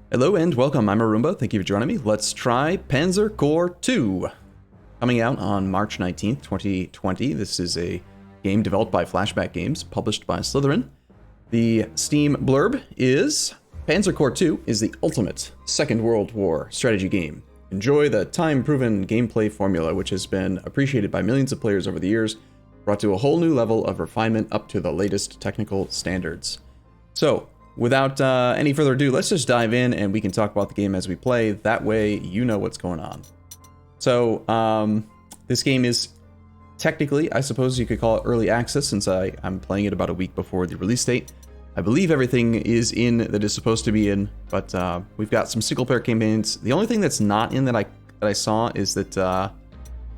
Hello and welcome, I'm Arumba, thank you for joining me. Let's try Panzer Corps 2. Coming out on March 19th, 2020. This is a game developed by Flashback Games, published by Slytherin. The Steam blurb is, Panzer Corps 2 is the ultimate Second World War strategy game. Enjoy the time-proven gameplay formula which has been appreciated by millions of players over the years, brought to a whole new level of refinement up to the latest technical standards. So, without any further ado, let's just dive in and we can talk about the game as we play. That way, you know what's going on. So, this game is technically, I suppose you could call it early access since I'm playing it about a week before the release date. I believe everything is in that is supposed to be in, but we've got some single-player campaigns. The only thing that's not in that I saw is that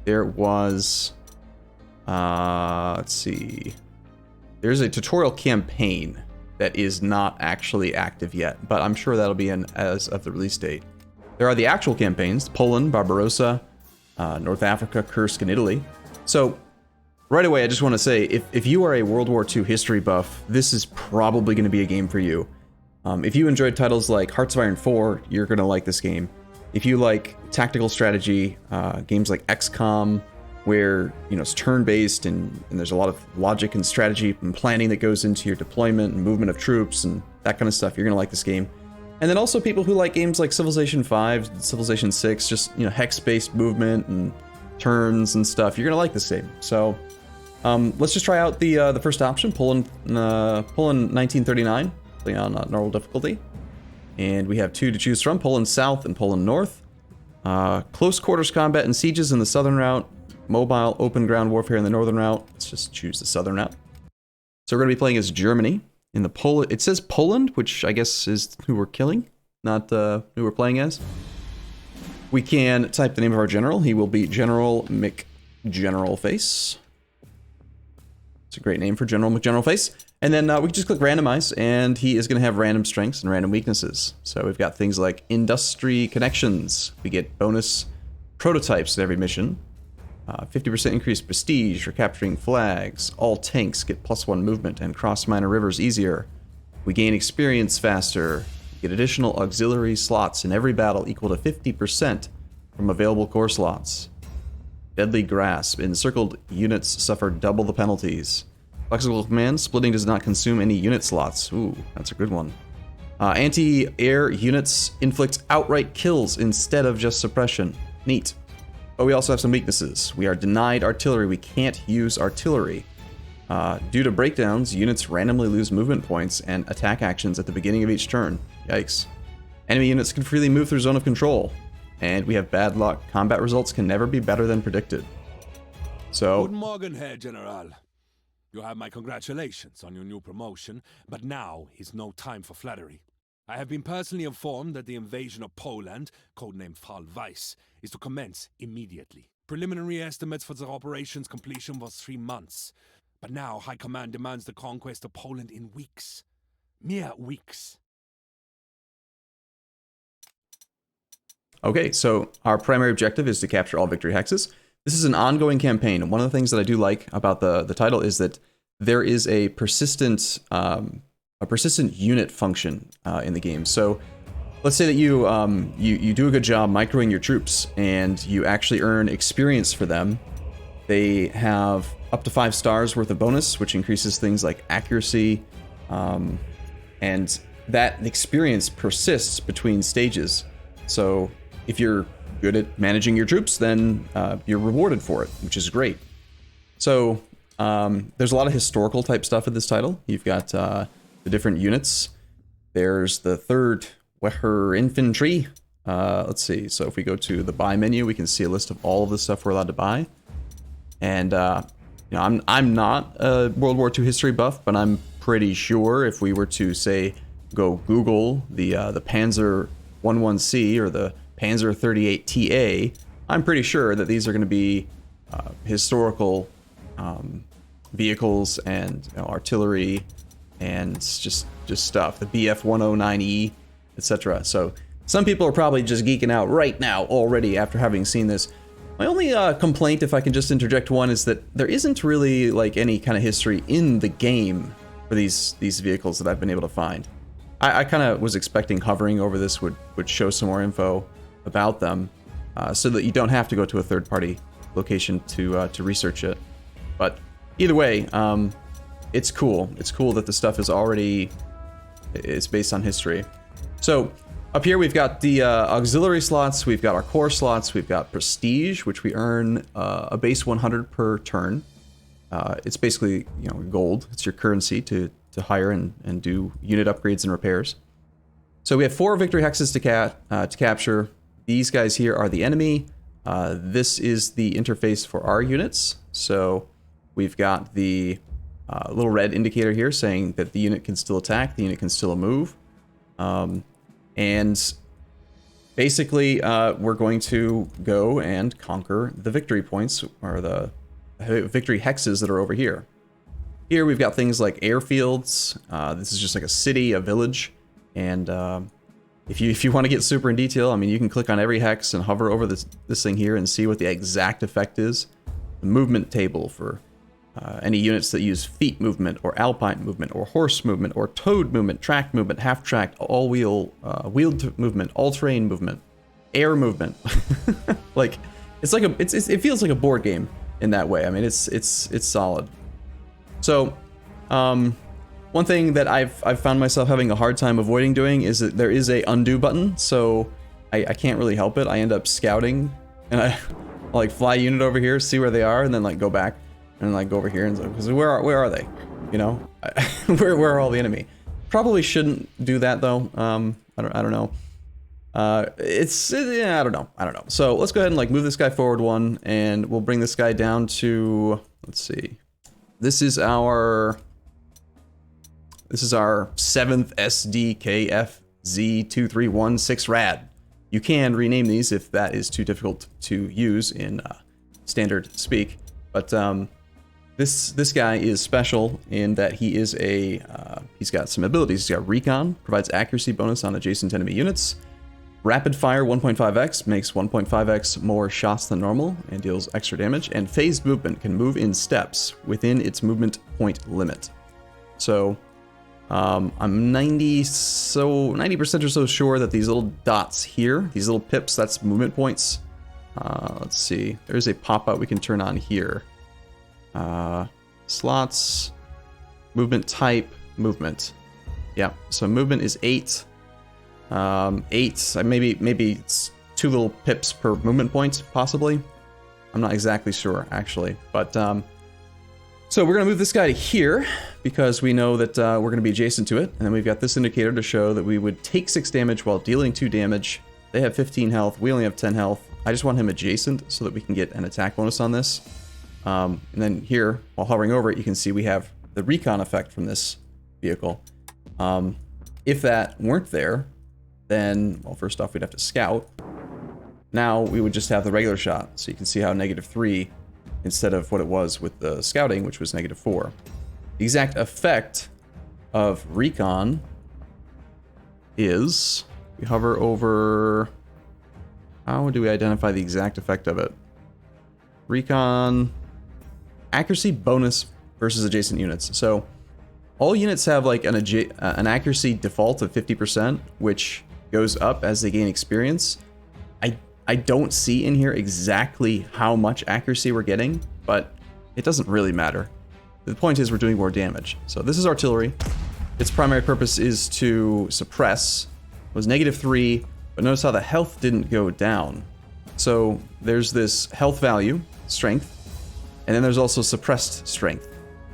there was, let's see, there's a tutorial campaign that is not actually active yet, but I'm sure that'll be in as of the release date. There are the actual campaigns, Poland, Barbarossa, North Africa, Kursk, and Italy. So, right away, I just want to say, if you are a World War II history buff, this is probably going to be a game for you. If you enjoyed titles like Hearts of Iron 4, you're going to like this game. If you like tactical strategy, games like XCOM, where it's turn-based and there's a lot of logic and strategy and planning that goes into your deployment and movement of troops and that kind of stuff, you're gonna like this game. And then also people who like games like Civilization 5, Civilization 6, just hex-based movement and turns and stuff, you're gonna like this game. So let's just try out the first option, Poland 1939, playing on normal difficulty. And we have two to choose from, Poland South and Poland North. Close quarters combat and sieges in the southern route. Mobile open ground warfare in the northern route. Let's just choose the southern route. So we're going to be playing as Germany in the it says Poland, which I guess is who we're killing, not who we're playing as. We can type the name of our general. He will be General McGeneralface. It's a great name for General McGeneralface. And then we can just click randomize, and he is going to have random strengths and random weaknesses. So we've got things like industry connections. We get bonus prototypes at every mission. 50% increased prestige for capturing flags. All tanks get +1 movement and cross minor rivers easier. We gain experience faster. Get additional auxiliary slots in every battle equal to 50% from available core slots. Deadly grasp. Encircled units suffer double the penalties. Flexible command. Splitting does not consume any unit slots. Ooh, that's a good one. Anti-air units inflict outright kills instead of just suppression. Neat. But we also have some weaknesses. We are denied artillery. We can't use artillery. Due to breakdowns, units randomly lose movement points and attack actions at the beginning of each turn. Yikes. Enemy units can freely move through zone of control. And we have bad luck. Combat results can never be better than predicted. So... Guten Morgen, Herr General. You have my congratulations on your new promotion, but now is no time for flattery. I have been personally informed that the invasion of Poland, codenamed Fall Weiss, is to commence immediately. Preliminary estimates for the operation's completion was 3 months, but now High Command demands the conquest of Poland in weeks. Mere weeks. Okay, so our primary objective is to capture all victory hexes. This is an ongoing campaign, and one of the things that I do like about the title is that there is a persistent unit function in the game. So let's say that you do a good job microing your troops and you actually earn experience for them. They have up to 5 stars worth of bonus, which increases things like accuracy, and that experience persists between stages. So if you're good at managing your troops, then you're rewarded for it, which is great. So there's a lot of historical type stuff in this title. You've got the different units. There's the 3rd Weher Infantry. Let's see. So if we go to the buy menu, we can see a list of all of the stuff we're allowed to buy. And I'm not a World War II history buff, but I'm pretty sure if we were to say go Google the Panzer 11C or the Panzer 38TA, I'm pretty sure that these are going to be historical vehicles and artillery and just stuff, the BF-109E, etc. So some people are probably just geeking out right now already after having seen this. My only complaint, if I can just interject one, is that there isn't really like any kind of history in the game for these vehicles that I've been able to find. I kind of was expecting hovering over this would show some more info about them, so that you don't have to go to a third-party location to research it. But either way, it's cool. It's cool that the stuff is already, it's based on history. So up here we've got the auxiliary slots, we've got our core slots, we've got prestige, which we earn a base 100 per turn. It's basically, you know, gold. It's your currency to hire and do unit upgrades and repairs. So we have 4 victory hexes to capture. These guys here are the enemy. This is the interface for our units. So we've got the little red indicator here saying that the unit can still attack, the unit can still move. And basically, we're going to go and conquer the victory points, or the victory hexes that are over here. Here we've got things like airfields. This is just like a city, a village. And if you want to get super in detail, I mean, you can click on every hex and hover over this thing here and see what the exact effect is. The movement table for any units that use feet movement, or alpine movement, or horse movement, or toad movement, track movement, half tracked, all wheel, wheeled movement, all terrain movement, air movement. Like, it's like it feels like a board game in that way. I mean, it's solid. So, one thing that I've found myself having a hard time avoiding doing is that there is a undo button, so I can't really help it. I end up scouting, and I'll like fly a unit over here, see where they are, and then like go back and like go over here and like, where are they? You know, where are all the enemy? Probably shouldn't do that though. I don't know. Yeah, I don't know. So let's go ahead and like move this guy forward one, and we'll bring this guy down to, let's see. This is our 7th SDKFZ2316 rad. You can rename these if that is too difficult to use in standard speak. But this guy is special in that he is he's got some abilities. He's got recon, provides accuracy bonus on adjacent enemy units. Rapid fire 1.5x makes 1.5x more shots than normal and deals extra damage. And phased movement can move in steps within its movement point limit. So I'm 90% or so sure that these little dots here, these little pips, that's movement points. Let's see, there's a pop-out we can turn on here. Slots, movement type, movement. Yeah, so movement is 8. 8, maybe it's 2 little pips per movement point, possibly. I'm not exactly sure, actually. But, so we're going to move this guy to here, because we know that we're going to be adjacent to it. And then we've got this indicator to show that we would take 6 damage while dealing 2 damage. They have 15 health, we only have 10 health. I just want him adjacent so that we can get an attack bonus on this. And then here, while hovering over it, you can see we have the recon effect from this vehicle. If that weren't there, then, well, first off, we'd have to scout. Now we would just have the regular shot. So you can see how -3 instead of what it was with the scouting, which was -4. The exact effect of recon is, we hover over, how do we identify the exact effect of it? Recon, accuracy bonus versus adjacent units. So all units have like an accuracy default of 50%, which goes up as they gain experience. I don't see in here exactly how much accuracy we're getting, but it doesn't really matter. The point is we're doing more damage. So this is artillery. Its primary purpose is to suppress. It was -3, but notice how the health didn't go down. So there's this health value, strength, and then there's also suppressed strength.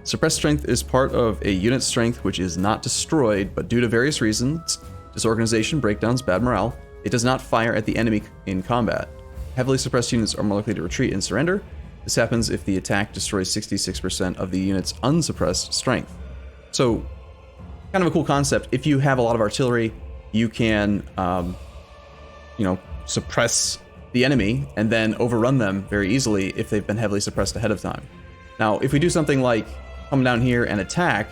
Suppressed strength is part of a unit strength which is not destroyed, but due to various reasons, disorganization, breakdowns, bad morale, it does not fire at the enemy in combat. Heavily suppressed units are more likely to retreat and surrender. This happens if the attack destroys 66% of the unit's unsuppressed strength. So, kind of a cool concept. If you have a lot of artillery, you can, suppress the enemy and then overrun them very easily if they've been heavily suppressed ahead of time. Now, if we do something like come down here and attack,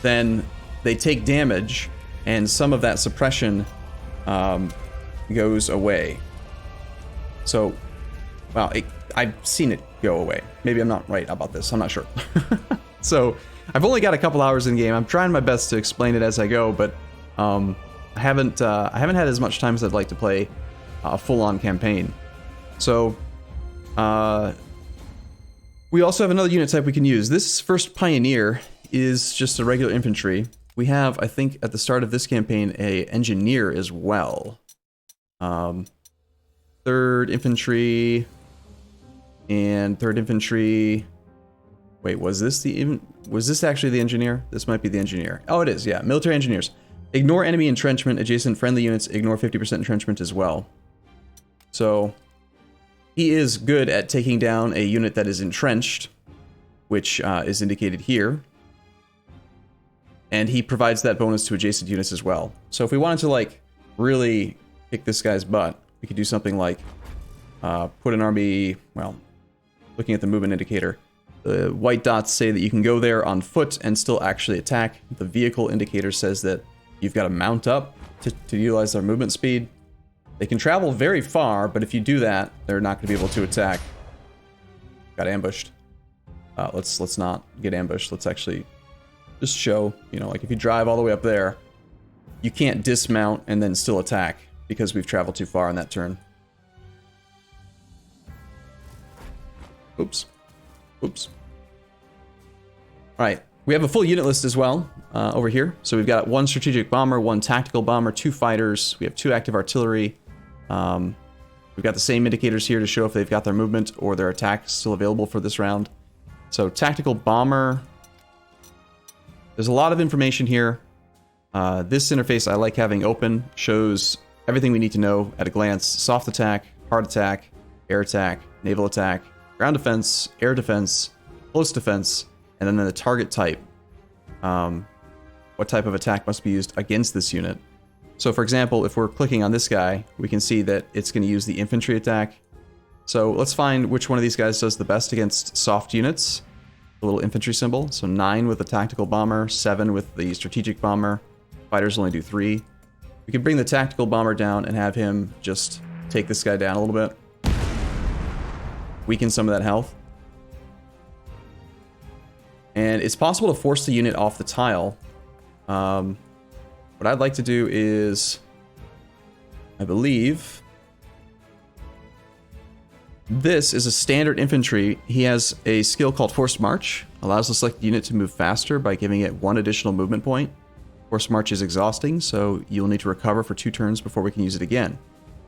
then they take damage, and some of that suppression goes away. So, well, I've seen it go away. Maybe I'm not right about this. I'm not sure. So, I've only got a couple hours in game. I'm trying my best to explain it as I go, but I haven't had as much time as I'd like to play a full-on campaign. So we also have another unit type we can use. This first Pioneer is just a regular infantry. We have, I think, at the start of this campaign, a engineer as well. Third infantry and third infantry. Wait, was this actually the engineer? This might be the engineer. Oh, it is. Yeah, military engineers. Ignore enemy entrenchment. Adjacent friendly units ignore 50% entrenchment as well. So he is good at taking down a unit that is entrenched, which is indicated here. And he provides that bonus to adjacent units as well. So if we wanted to, like, really kick this guy's butt, we could do something like put an army, well, looking at the movement indicator, the white dots say that you can go there on foot and still actually attack. The vehicle indicator says that you've got to mount up to utilize their movement speed. They can travel very far, but if you do that, they're not going to be able to attack. Got ambushed. Let's not get ambushed. Let's actually just show, you know, like if you drive all the way up there, you can't dismount and then still attack because we've traveled too far on that turn. Oops. Oops. All right, we have a full unit list as well over here. So we've got 1 strategic bomber, 1 tactical bomber, 2 fighters. We have 2 active artillery. We've got the same indicators here to show if they've got their movement or their attack still available for this round. So tactical bomber. There's a lot of information here. This interface I like having open, shows everything we need to know at a glance. Soft attack, hard attack, air attack, naval attack, ground defense, air defense, close defense, and then the target type. What type of attack must be used against this unit. So for example, if we're clicking on this guy, we can see that it's going to use the infantry attack. So let's find which one of these guys does the best against soft units. The little infantry symbol. So 9 with the tactical bomber, 7 with the strategic bomber. Fighters only do 3. We can bring the tactical bomber down and have him just take this guy down a little bit. Weaken some of that health. And it's possible to force the unit off the tile. What I'd like to do is, I believe, this is a standard infantry. He has a skill called Forced March. Allows the selected unit to move faster by giving it 1 additional movement point. Forced March is exhausting, so you'll need to recover for 2 turns before we can use it again.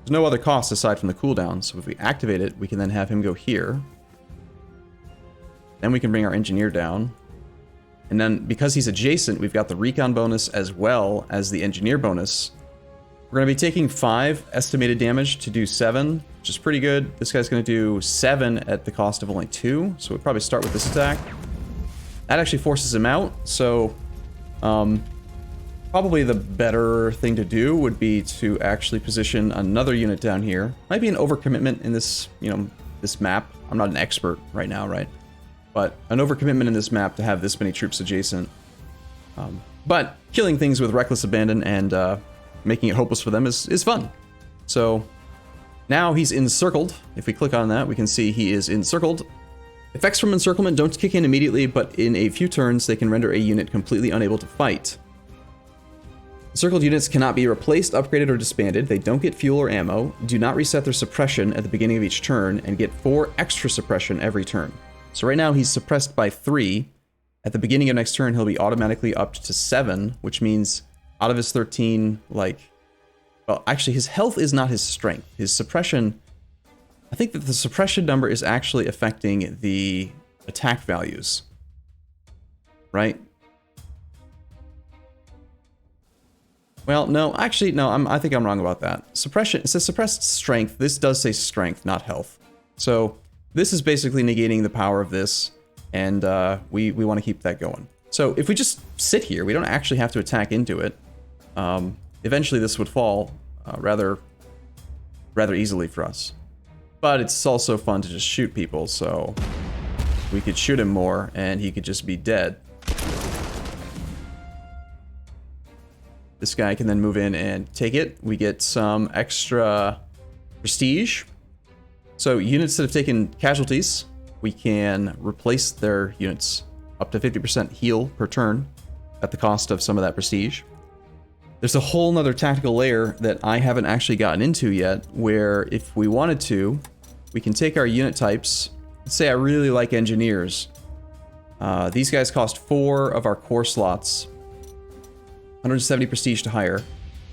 There's no other cost aside from the cooldown, so if we activate it, we can then have him go here. Then we can bring our engineer down. And then, because he's adjacent, we've got the recon bonus as well as the engineer bonus. We're going to be taking 5 estimated damage to do 7, which is pretty good. This guy's going to do 7 at the cost of only 2, so we'll probably start with this attack. That actually forces him out, so probably the better thing to do would be to actually position another unit down here. Might be an overcommitment in this, this map. I'm not an expert right now, right? But an overcommitment in this map to have this many troops adjacent. But killing things with reckless abandon and making it hopeless for them is fun. So now he's encircled. If we click on that, we can see he is encircled. Effects from encirclement don't kick in immediately, but in a few turns they can render a unit completely unable to fight. Encircled units cannot be replaced, upgraded, or disbanded. They don't get fuel or ammo, do not reset their suppression at the beginning of each turn, and get 4 extra suppression every turn. So right now he's suppressed by 3. At the beginning of next turn, he'll be automatically upped to 7, which means out of his 13, well, actually his health is not his strength. His suppression, I think that the suppression number is actually affecting the attack values, right? Well, no, actually, no, I think I'm wrong about that. Suppression, it says suppressed strength. This does say strength, not health. So this is basically negating the power of this, and we want to keep that going. So if we just sit here, we don't actually have to attack into it. Eventually this would fall rather easily for us. But it's also fun to just shoot people, so we could shoot him more, and he could just be dead. This guy can then move in and take it. We get some extra prestige. So units that have taken casualties, we can replace their units up to 50% heal per turn at the cost of some of that prestige. There's a whole nother tactical layer that I haven't actually gotten into yet, where if we wanted to, we can take our unit types. Let's say I really like engineers. These guys cost 4 of our core slots, 170 prestige to hire.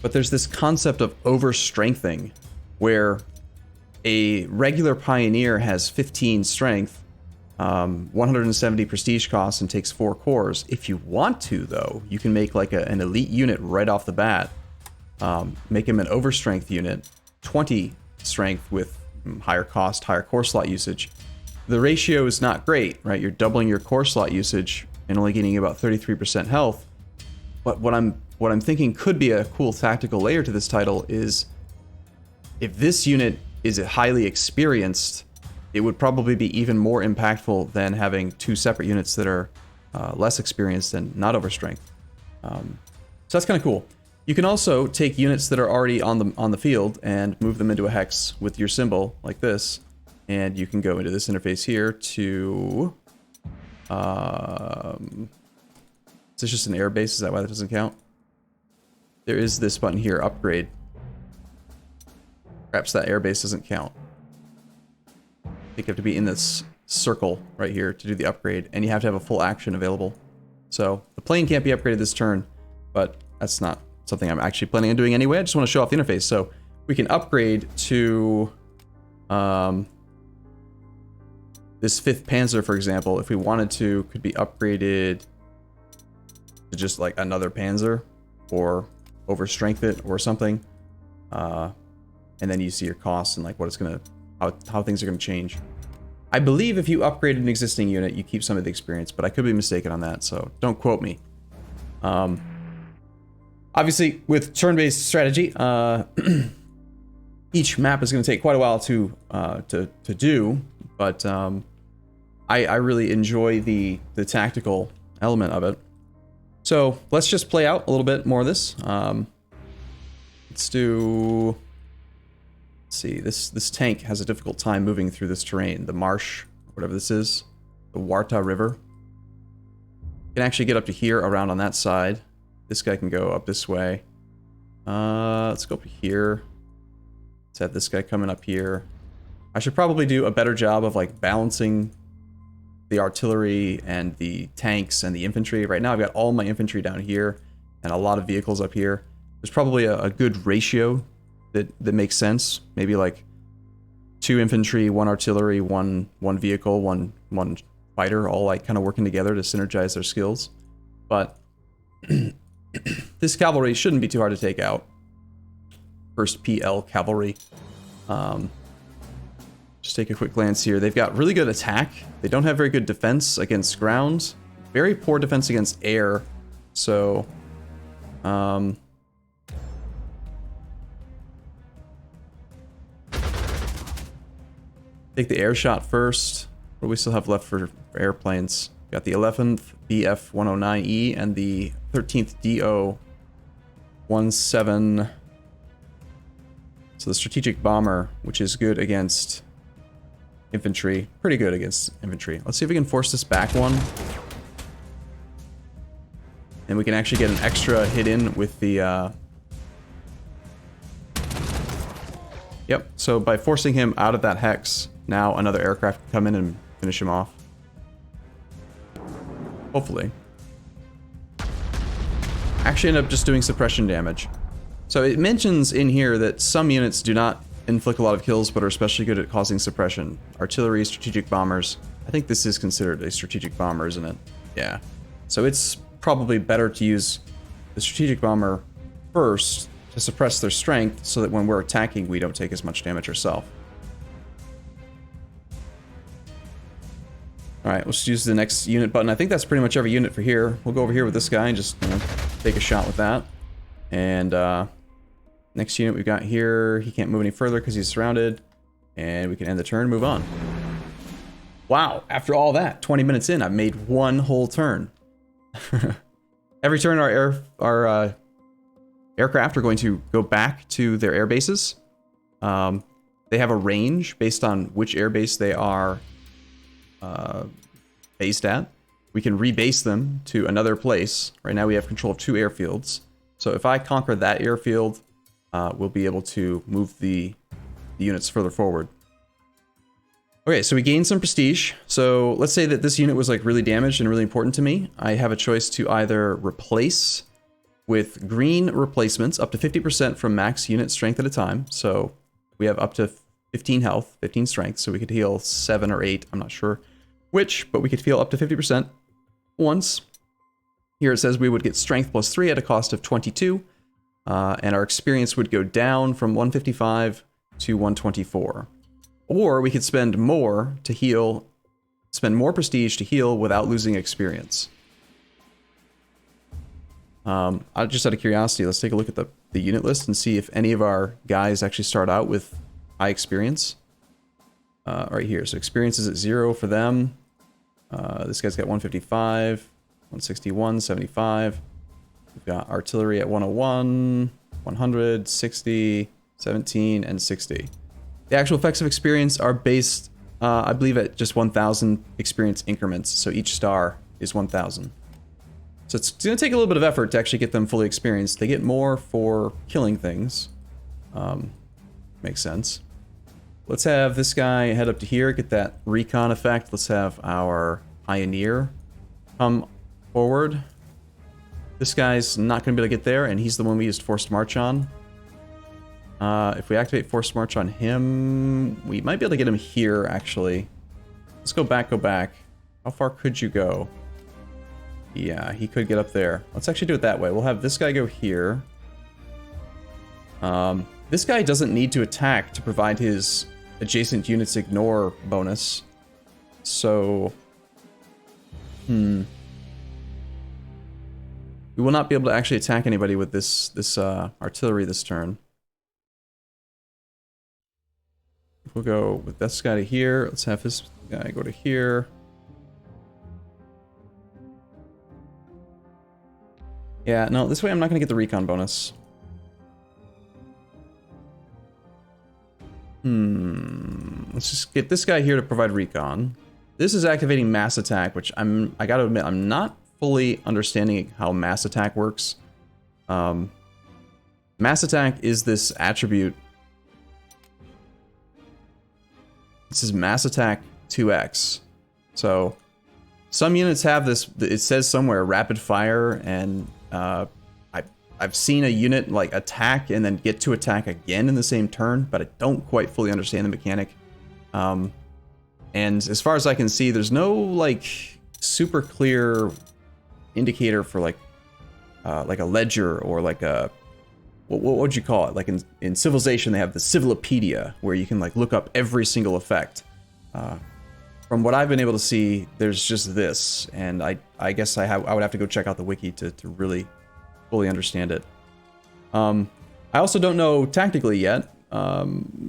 But there's this concept of overstrengthing, where a regular pioneer has 15 strength, 170 prestige costs, and takes 4 cores. If you want to, though, you can make like an elite unit right off the bat. Make him an overstrength unit, 20 strength with higher cost, higher core slot usage. The ratio is not great, right? You're doubling your core slot usage and only getting about 33% health. But what I'm thinking could be a cool tactical layer to this title is, if this unit is highly experienced, it would probably be even more impactful than having 2 separate units that are less experienced and not overstrength. So that's kind of cool. You can also take units that are already on the field and move them into a hex with your symbol like this, and you can go into this interface here to. Is this just an air base? Is that why that doesn't count? There is this button here, upgrade. Perhaps that airbase doesn't count. I think you have to be in this circle right here to do the upgrade, and you have to have a full action available. So the plane can't be upgraded this turn, but that's not something I'm actually planning on doing anyway. I just want to show off the interface. So we can upgrade to this 5th Panzer, for example, if we wanted to, could be upgraded to just like another Panzer, or overstrength it or something. And then you see your costs and like what it's gonna, how things are gonna change. I believe if you upgrade an existing unit, you keep some of the experience, but I could be mistaken on that, so don't quote me. Obviously, with turn-based strategy, each map is going to take quite a while to do, but I really enjoy the tactical element of it. So let's just play out a little bit more of this. Let's do. Let's see. This tank has a difficult time moving through this terrain. The marsh, whatever this is, the Warta River. You can actually get up to here, around on that side. This guy can go up this way. Let's go up here. Let's have this guy coming up here. I should probably do a better job of like balancing the artillery and the tanks and the infantry. Right now I've got all my infantry down here and a lot of vehicles up here. There's probably a good ratio that makes sense. Maybe like 2 infantry, 1 artillery, one vehicle, one fighter, all like kind of working together to synergize their skills. But this cavalry shouldn't be too hard to take out. First PL cavalry. Just take a quick glance here. They've got really good attack. They don't have very good defense against ground. Very poor defense against air. So, take the air shot first. What do we still have left for airplanes? Got the 11th BF-109E and the 13th DO-17. So the strategic bomber, which is good against infantry. Pretty good against infantry. Let's see if we can force this back one. And we can actually get an extra hit in with the... Yep, so by forcing him out of that hex, now another aircraft can come in and finish him off. Hopefully. Actually end up just doing suppression damage. So it mentions in here that some units do not inflict a lot of kills, but are especially good at causing suppression. Artillery, strategic bombers. I think this is considered a strategic bomber, isn't it? Yeah. So it's probably better to use the strategic bomber first to suppress their strength so that when we're attacking, we don't take as much damage ourselves. Alright, let's use the next unit button. I think that's pretty much every unit for here. We'll go over here with this guy and just, you know, take a shot with that. And, next unit we've got here, he can't move any further because he's surrounded. And we can end the turn, move on. Wow, after all that, 20 minutes in, I've made one whole turn. Every turn our aircraft are going to go back to their air bases. They have a range based on which air base they are based at. we can rebase them to another place. Right now we have control of 2 airfields. So if I conquer that airfield, we'll be able to move the units further forward. Okay, so we gained some prestige. So let's say that this unit was like really damaged and really important to me. I have a choice to either replace with green replacements up to 50% from max unit strength at a time. So we have up to 15 health, 15 strength, so we could heal 7 or 8, I'm not sure which, but we could heal up to 50% once. Here it says we would get strength plus 3 at a cost of 22, and our experience would go down from 155 to 124. Or we could spend more to heal, spend more prestige to heal without losing experience. Just out of curiosity, let's take a look at the unit list and see if any of our guys actually start out with high experience. Right here, so experience is at 0 for them. This guy's got 155, 161, 75. We've got artillery at 101, 100, 60, 17, and 60. The actual effects of experience are based, I believe, at just 1,000 experience increments, so each star is 1,000. So it's going to take a little bit of effort to actually get them fully experienced. They get more for killing things. Makes sense. Let's have this guy head up to here, get that recon effect. Let's have our pioneer come forward. This guy's not going to be able to get there, and he's the one we used forced march on. If we activate forced march on him, we might be able to get him here, actually. Let's go back, go back. How far could you go? Yeah, he could get up there. Let's actually do it that way. We'll have this guy go here. This guy doesn't need to attack to provide his adjacent units ignore bonus. So, we will not be able to actually attack anybody with this artillery this turn. We'll go with this guy to here. Let's have this guy go to here. Yeah, no, this way I'm not going to get the recon bonus. Let's just get this guy here to provide recon. This is activating mass attack, which I gotta admit, I'm not fully understanding how mass attack works. Mass attack is this attribute. This is mass attack 2x. So some units have this, it says somewhere rapid fire, and I've seen a unit like attack and then get to attack again in the same turn, but I don't quite fully understand the mechanic. And as far as I can see, there's no like super clear indicator for like a ledger or like a what would you call it? Like in Civilization, they have the Civilopedia where you can like look up every single effect. From what I've been able to see, there's just this, and I guess I would have to go check out the wiki to really fully understand it. I also don't know tactically yet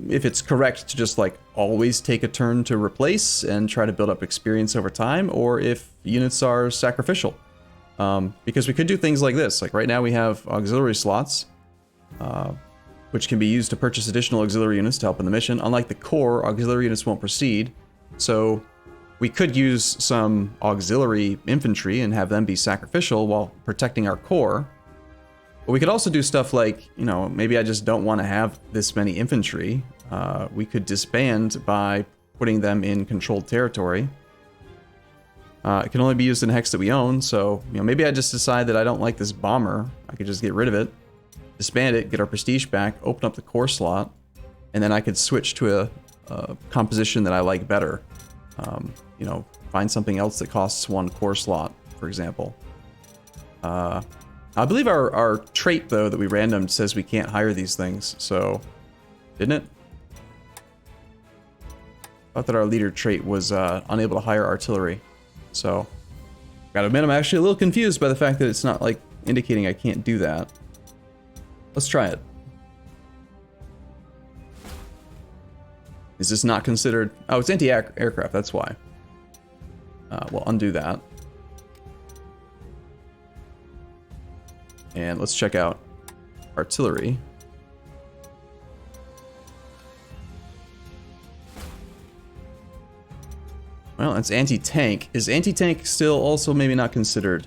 if it's correct to just like always take a turn to replace and try to build up experience over time, or if units are sacrificial. Because we could do things like this. Like right now we have auxiliary slots, which can be used to purchase additional auxiliary units to help in the mission. Unlike the core, auxiliary units won't proceed. So we could use some auxiliary infantry and have them be sacrificial while protecting our core. But we could also do stuff like, you know, maybe I just don't want to have this many infantry. We could disband by putting them in controlled territory. It can only be used in hex that we own, so, you know, maybe I just decide that I don't like this bomber. I could just get rid of it, disband it, get our prestige back, open up the core slot, and then I could switch to a composition that I like better. You know, find something else that costs 1 core slot, for example. I believe our trait, though, that we randomed says we can't hire these things, so... Didn't it? I thought that our leader trait was unable to hire artillery. So, gotta admit, I'm actually a little confused by the fact that it's not, like, indicating I can't do that. Let's try it. Is this not considered... Oh, it's anti-aircraft, that's why. We'll undo that. And let's check out artillery. Well, it's anti-tank. Is anti-tank still also maybe not considered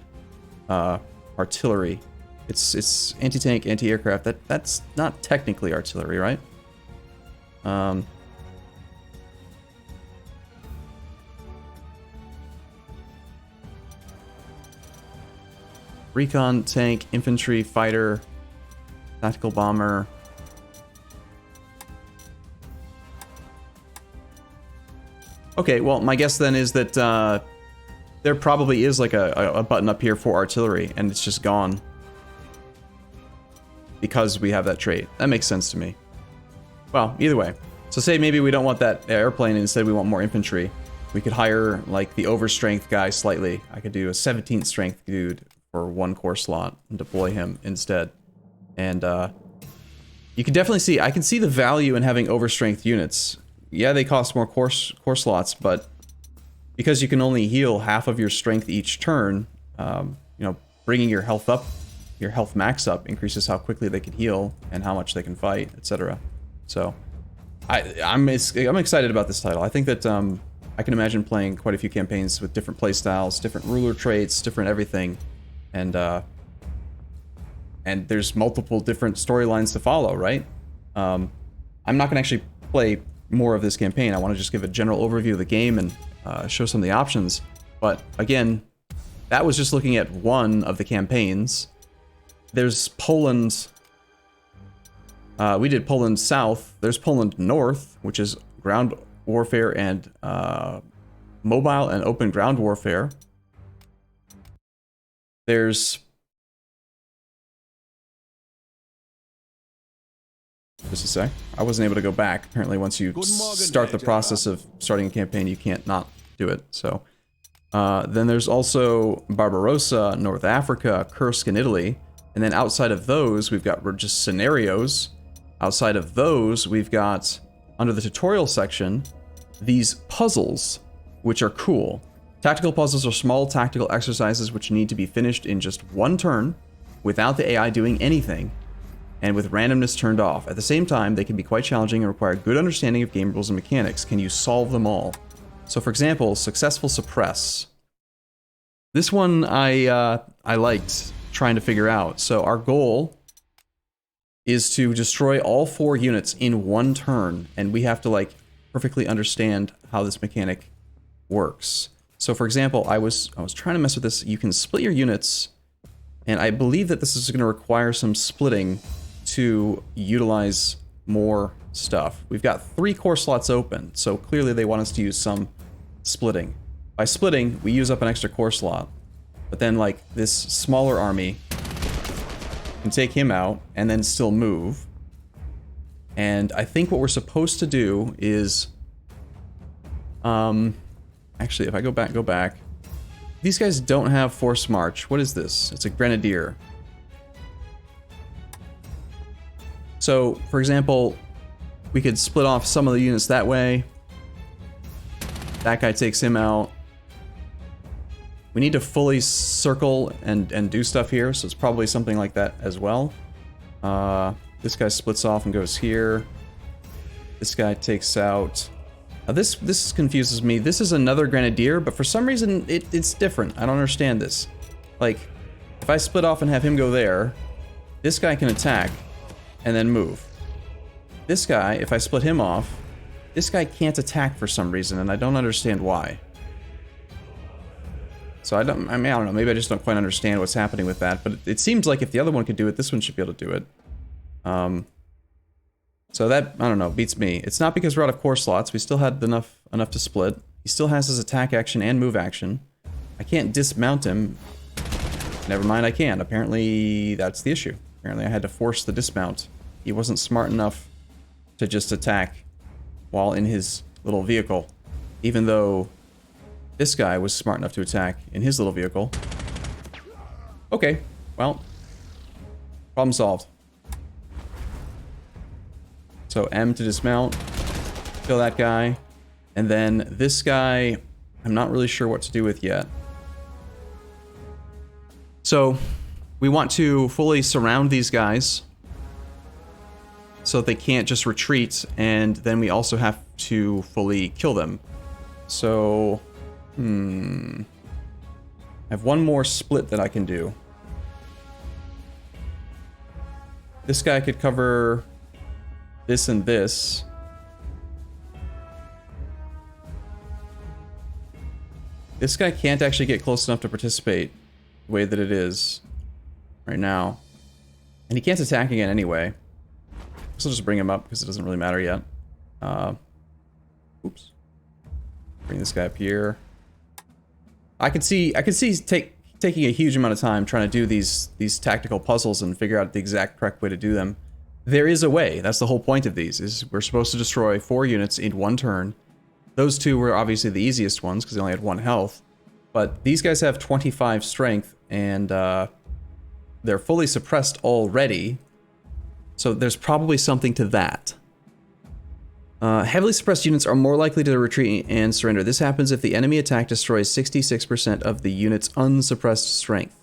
artillery? It's anti-tank, anti-aircraft. That's not technically artillery, right? Recon, tank, infantry, fighter, tactical bomber. Okay, well, my guess then is that there probably is like a button up here for artillery, and it's just gone. Because we have that trait. That makes sense to me. Well, either way. So say maybe we don't want that airplane, and instead we want more infantry. We could hire, like, the overstrength guy slightly. I could do a 17th strength dude for 1 core slot and deploy him instead. And, you can definitely see, I can see the value in having overstrength units. Yeah, they cost more core slots, but because you can only heal half of your strength each turn, you know, bringing your health up, your health max up, increases how quickly they can heal and how much they can fight, etc. So, I'm excited about this title. I think that I can imagine playing quite a few campaigns with different playstyles, different ruler traits, different everything, and there's multiple different storylines to follow, right? I'm not going to actually play more of this campaign. I want to just give a general overview of the game and show some of the options. But again, that was just looking at one of the campaigns. There's Poland. We did Poland South. There's Poland North, which is ground warfare and mobile and open ground warfare. There's... Just a sec. I wasn't able to go back. Apparently once you start the process of starting a campaign, you can't not do it. So then there's also Barbarossa, North Africa, Kursk in Italy. And then outside of those, we've got just scenarios. Outside of those, we've got, under the tutorial section, these puzzles, which are cool. Tactical puzzles are small tactical exercises which need to be finished in just one turn, without the AI doing anything, and with randomness turned off. At the same time, they can be quite challenging and require good understanding of game rules and mechanics. Can you solve them all? So for example, Successful Suppress. This one I liked trying to figure out. So our goal is to destroy all 4 units in one turn, and we have to like perfectly understand how this mechanic works. So for example, I was trying to mess with this. You can split your units, and I believe that this is going to require some splitting to utilize more stuff. We've got 3 core slots open, so clearly they want us to use some splitting. By splitting, we use up an extra core slot, but then like this smaller army can take him out and then still move. And I think what we're supposed to do is, actually, if I go back. These guys don't have force march. What is this? It's a grenadier. So, for example, we could split off some of the units that way. That guy takes him out. We need to fully circle and do stuff here, so it's probably something like that as well. This guy splits off and goes here. This guy takes out... This confuses me. This is another grenadier, but for some reason it's different. I don't understand this. Like, if I split off and have him go there, this guy can attack and then move. This guy, if I split him off, this guy can't attack for some reason, and I don't understand why. So I don't know, maybe I just don't quite understand what's happening with that, but it seems like if the other one could do it, this one should be able to do it. So that, I don't know, beats me. It's not because we're out of core slots. We still had enough to split. He still has his attack action and move action. I can't dismount him. Never mind, I can. Apparently, that's the issue. Apparently, I had to force the dismount. He wasn't smart enough to just attack while in his little vehicle. Even though this guy was smart enough to attack in his little vehicle. Okay, well, problem solved. So M to dismount, kill that guy, and then this guy, I'm not really sure what to do with yet. So we want to fully surround these guys so they can't just retreat, and then we also have to fully kill them. So I have one more split that I can do. This guy could cover this and this. This guy can't actually get close enough to participate the way that it is right now. And he can't attack again anyway. So I'll just bring him up because it doesn't really matter yet. Oops. Bring this guy up here. I could see taking a huge amount of time trying to do these tactical puzzles and figure out the exact correct way to do them. There is a way. That's the whole point of these, is we're supposed to destroy 4 units in 1 turn. Those 2 were obviously the easiest ones because they only had 1 health. But these guys have 25 strength and they're fully suppressed already. So there's probably something to that. Heavily suppressed units are more likely to retreat and surrender. This happens if the enemy attack destroys 66% of the unit's unsuppressed strength.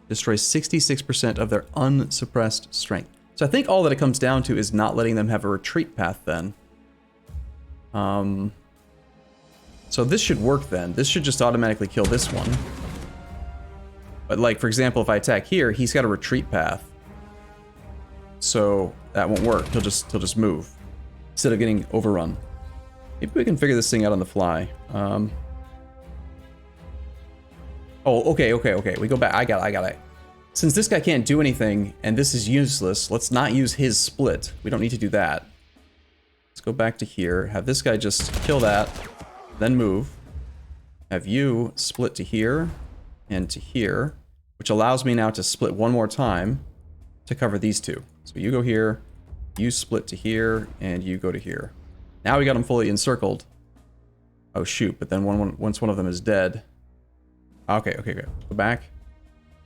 Destroys 66% of their unsuppressed strength. So I think all that it comes down to is not letting them have a retreat path then. So this should work then. This should just automatically kill this one. But like, for example, if I attack here, he's got a retreat path. So that won't work. He'll just move instead of getting overrun. Maybe we can figure this thing out on the fly. Oh, okay. We go back. I got it. Since this guy can't do anything and this is useless, let's not use his split. We don't need to do that. Let's go back to here. Have this guy just kill that, then move. Have you split to here and to here, which allows me now to split one more time to cover these 2. So you go here, you split to here, and you go to here. Now we got them fully encircled. Oh shoot, but then once one of them is dead. Okay, go back.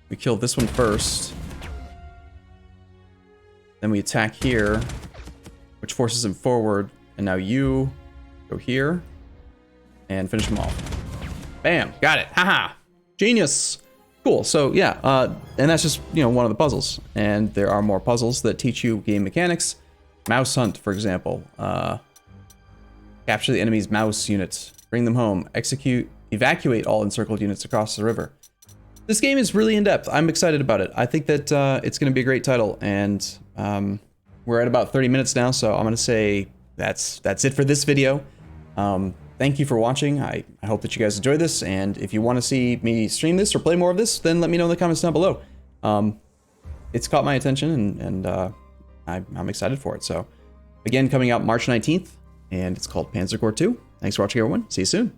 We kill this one first. Then we attack here, which forces him forward. And now you go here and finish him off. Bam, got it, haha, genius. Cool, so yeah, and that's just, one of the puzzles. And there are more puzzles that teach you game mechanics. Mouse hunt, for example. Capture the enemy's mouse units. Bring them home. Evacuate all encircled units across the river. This game is really in-depth. I'm excited about it. I think that it's going to be a great title. And we're at about 30 minutes now, so I'm going to say that's it for this video. Thank you for watching. I hope that you guys enjoyed this, and if you want to see me stream this or play more of this, then let me know in the comments down below. It's caught my attention, and I'm excited for it. So, again, coming out March 19th, and it's called Panzer Corps 2. Thanks for watching, everyone. See you soon.